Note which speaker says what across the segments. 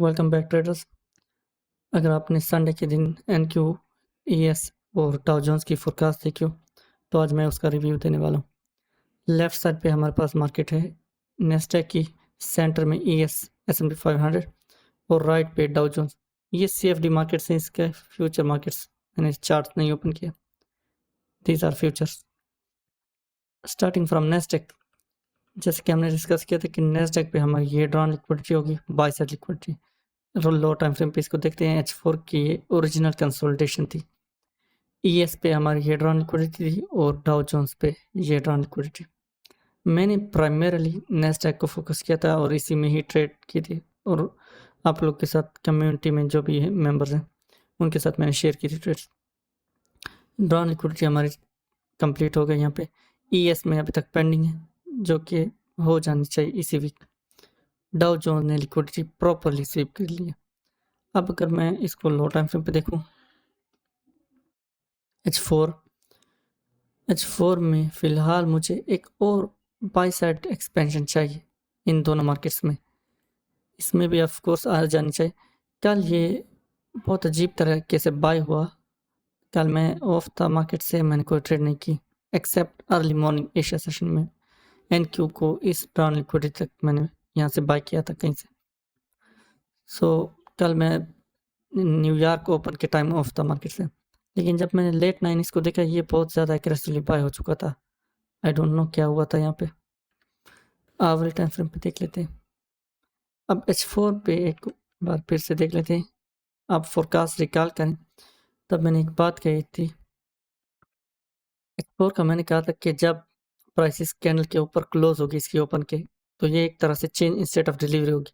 Speaker 1: Welcome back traders. अगर आपने Sunday के दिन एनक्यू ईएस और डाउ जोन्स की फोरकास्ट देखी हो तो आज मैं उसका रिव्यू देने वाला हूँ। लेफ्ट साइड पे हमारे पास मार्केट है नेस्डैक की, सेंटर में ईएस S&P 500 और राइट पे डाउ जोन्स। ये सीएफडी मार्केट्स हैं, इसके फ्यूचर मार्केट्स मैंने चार्ट नहीं ओपन किया। These are futures starting from Nasdaq. जैसे कि हमने डिस्कस किया था कि नेस्डैक पे हमारी ये ड्रॉन लिक्विडिटी होगी, by side liquidity. Low time frame पे इसको देखते हैं। H4 की ओरिजिनल कंसोलिडेशन थी। ईएस पे हमारी ये ड्रॉन लिक्विडिटी थी और डाउ जोन्स पे ये ड्रॉन लिक्विडिटी। मैंने प्राइमरली नेस्डैक को फोकस किया था और इसी में ही ट्रेड की थी और आप लोग के साथ कम्युनिटी में जो भी है मेंबर्स हैं उनके साथ मैंने शेयर की थी ट्रेड्स। ड्रॉन लिक्विडिटी हमारी कंप्लीट हो गई। यहाँ पे ईएस में अभी तक पेंडिंग है जो कि हो जानी चाहिए इसी वीक। डाउ जोन्स ने लिक्विडिटी प्रॉपरली स्वीप कर लिया। अब अगर मैं इसको लो टाइम फ्रेम पे देखूं, H4 में फ़िलहाल मुझे एक और बाई साइड एक्सपेंशन चाहिए इन दोनों मार्केट्स में। इसमें भी ऑफ कोर्स आ जानी चाहिए। कल ये बहुत अजीब तरीके से बाय हुआ। कल मैं ऑफ द मार्केट से मैंने कोई ट्रेड नहीं की except early morning Asia session में एनक्यू को इस डाउन लिक्विडिटी तक मैंने यहाँ से बाय किया था कहीं से। कल मैं न्यूयॉर्क ओपन के टाइम ऑफ द मार्केट से, लेकिन जब मैंने लेट नाइन इसको देखा ये बहुत ज़्यादा एग्रेसिवली बाय हो चुका था। आई डोंट नो क्या हुआ था यहाँ पे। आवरेज टाइम फ्रेम पे देख लेते हैं। अब H4 पे एक बार फिर से देख लेते हैं। आप फोरकास्ट रिकॉल करें, तब मैंने एक बात कही थी। H4 का मैंने कहा था कि जब प्राइसेस कैंडल के ऊपर क्लोज होगी इसकी ओपन के, तो ये एक तरह से चेंज इंस्टेड ऑफ डिलीवरी होगी।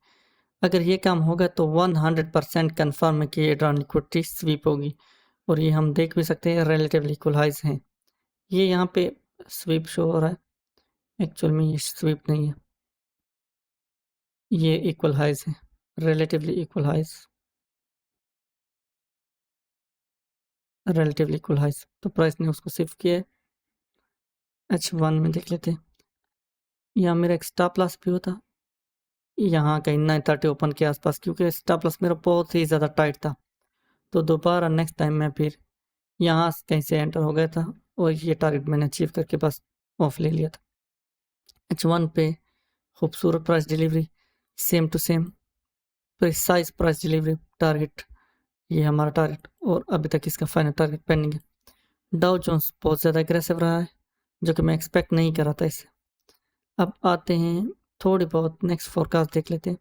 Speaker 1: अगर ये काम होगा तो 100% कन्फर्म है कि ये डाउन लिक्विडिटी स्वीप होगी और ये हम देख भी सकते हैं रिलेटिवली इक्वल हाइज हैं। ये यहाँ पे स्वीप शो हो रहा है, एक्चुअल में ये स्वीप नहीं है, ये इक्वल हाइज है, relatively equal highs, relatively equal highs. तो प्राइस ने उसको शिफ्ट किया है। H1 में देख लेते हैं। यहाँ मेरा एक स्टॉप लॉस भी होता यहाँ कहीं 930 ओपन के आसपास, क्योंकि स्टॉप लॉस मेरा बहुत ही ज़्यादा टाइट था। तो दोबारा नेक्स्ट टाइम मैं फिर यहाँ कहीं से एंटर हो गया था और ये टारगेट मैंने अचीव करके बस ऑफ ले लिया था। H1 पे खूबसूरत price delivery, same to same precise price delivery target, ये हमारा टारगेट और अभी तक इसका फाइनल टारगेट पेंडिंग है। डाउ जोन्स बहुत ज़्यादा एग्रेसिव रहा है जो कि मैं एक्सपेक्ट नहीं कर रहा था इससे। अब आते हैं थोड़ी बहुत नेक्स्ट फोरकास्ट देख लेते हैं।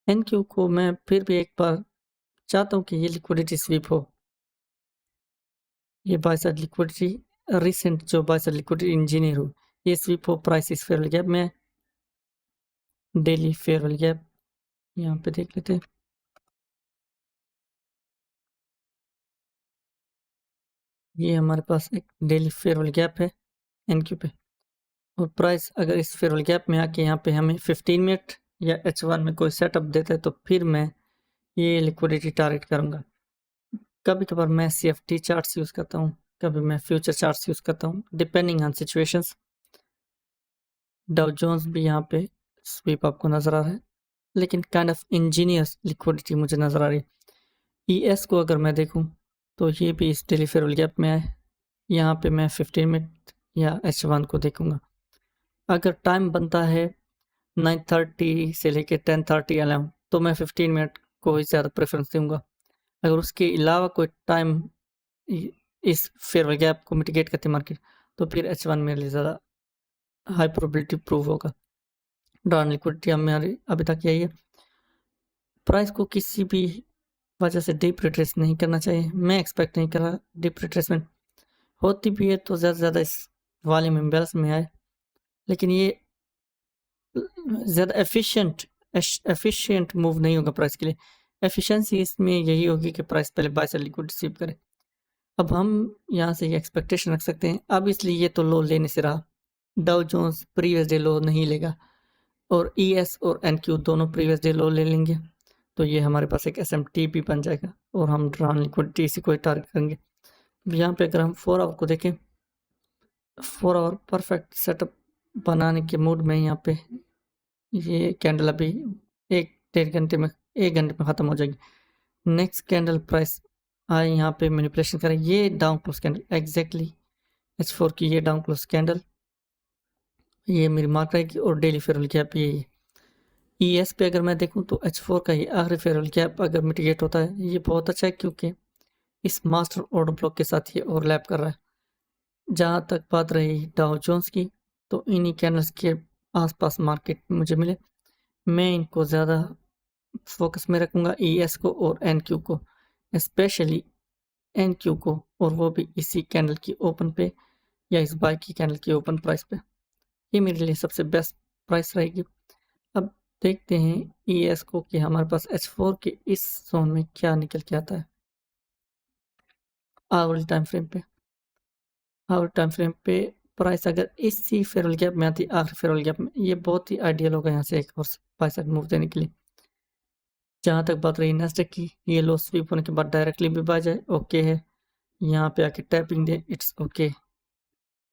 Speaker 1: एनक्यू को मैं फिर भी एक बार चाहता हूँ कि ये लिक्विडिटी स्वीप हो। ये बाय साइड लिक्विडिटी रिसेंट जो बाय साइड लिक्विडिटी इंजीनियर हो ये स्वीप हो। प्राइस इस फेयरवेल गैप में, डेली फेयरवेल गैप यहाँ पे देख लेते हैं। ये हमारे पास एक डेली फेयरवेल गैप है एनक्यू पे और प्राइस अगर इस फेयरवेल गैप में आके यहाँ पे हमें 15 मिनट या H1 में कोई सेटअप देता है तो फिर मैं ये लिक्विडिटी टारगेट करूँगा। कभी कभार मैं CFD चार्ट्स यूज़ करता हूँ, कभी मैं फ्यूचर चार्ट्स यूज़ करता हूँ, depending on situations. Dow Jones भी यहाँ पे स्वीप आपको नज़र आ रहा है, लेकिन काइंड ऑफ इंजीनियर्स लिक्विडिटी मुझे नज़र आ रही है। ES को अगर मैं देखूँ तो ये भी इस डेली फेयरवेल गैप में आए। यहाँ पे मैं 15 मिनट या H1 को देखूँगा। अगर टाइम बनता है 9:30 से लेके 10:30 अलाउम तो मैं 15 मिनट को ही ज़्यादा प्रेफरेंस दूंगा। अगर उसके अलावा कोई टाइम इस फेयरवेल गैप को मिटिगेट करती मार्केट तो फिर H1 मेरे लिए ज़्यादा हाई प्रोबेबिलिटी प्रूव होगा। डाउन लिक्विडिटी हमारी अभी तक यही है। प्राइस को किसी भी वजह से डीप रिट्रेस नहीं करना चाहिए। मैं एक्सपेक्ट नहीं कर रहा डीप रिट्रेसमेंट, होती भी है तो ज़्यादा से ज़्यादा इस वॉल्यूम इम्बैलेंस में आए, लेकिन ये ज़्यादा एफिशिएंट मूव नहीं होगा प्राइस के लिए। एफिशिएंसी इसमें यही होगी कि प्राइस पहले बाय साइड लिक्विडिटी स्वीप करे। अब हम यहाँ से ये एक्सपेक्टेशन रख सकते हैं। अब इसलिए ये तो लो लेने से रहा, डाउ जोन्स प्रीवियस डे लो नहीं लेगा और ES और NQ दोनों प्रीवियस डे लो ले लेंगे, तो ये हमारे पास एक SMT भी बन जाएगा और हम ड्रॉन लिक्विडिटी इसी को टारगेट करेंगे। यहाँ पे अगर हम 4 आवर को देखें, 4 आवर परफेक्ट सेटअप बनाने के मूड में यहाँ पे ये कैंडल अभी 1-1.5 घंटे में 1 घंटे में ख़त्म हो जाएगी। नेक्स्ट कैंडल प्राइस आए यहाँ पे मैनिपुलेशन करें, ये down close candle exactly H4 की ये डाउन क्लोज कैंडल ये मेरी मार्क रहेगी और डेली फेयरवेल गैप ये ES पे अगर मैं देखूं तो H4 का ये आखिरी फेयरवेल गैप अगर मिटिगेट होता है ये बहुत अच्छा है, क्योंकि इस मास्टर ऑर्डर ब्लॉक के साथ ये ओवरलैप कर रहा है। जहाँ तक बात रही डाउ जोन्स की, तो इन्हीं कैंडल्स के आसपास मार्केट मुझे मिले, मैं इनको ज़्यादा फोकस में रखूँगा ES को और NQ को, स्पेशली NQ को, और वो भी इसी कैंडल की ओपन पे या इस बाय की कैंडल की ओपन प्राइस पे। ये मेरे लिए सबसे बेस्ट प्राइस रहेगी। अब देखते हैं ES को कि हमारे पास H4 के इस जोन में क्या निकल के आता है। आवरली टाइम फ्रेम पे प्राइस अगर इसी फेयरवेल गैप में आती आखिरी फेयरवेल गैप में, ये बहुत ही आइडियल होगा यहाँ से एक और बाय साइड मूव देने के लिए। जहाँ तक बात रही नेस्डेक की, ये लो स्वीप होने के बाद डायरेक्टली भी बाय जाए ओके है, यहाँ पे आके टैपिंग दे इट्स ओके।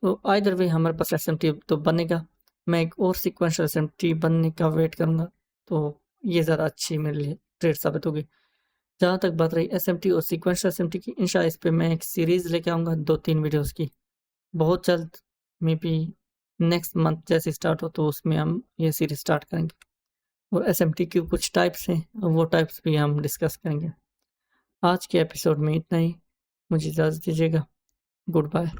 Speaker 1: तो आइदर वे हमारे पास SMT तो बनेगा, मैं एक और सिक्वेंशियल SMT बनने का वेट करूँगा, तो ये ज़्यादा अच्छी मेरे लिए ट्रेड साबित होगी। जहाँ तक बात रही SMT और सिक्वेंशियल SMT की, इंशाल्लाह इस पे मैं एक सीरीज़ लेके आऊँगा 2-3 वीडियोस की बहुत जल्द, मे बी नेक्स्ट मंथ जैसे स्टार्ट हो तो उसमें हम ये सीरीज स्टार्ट करेंगे, और SMT के कुछ टाइप्स हैं वो टाइप्स भी हम डिस्कस करेंगे। आज के एपिसोड में इतना ही, मुझे इजाज़त दीजिएगा, गुड बाय।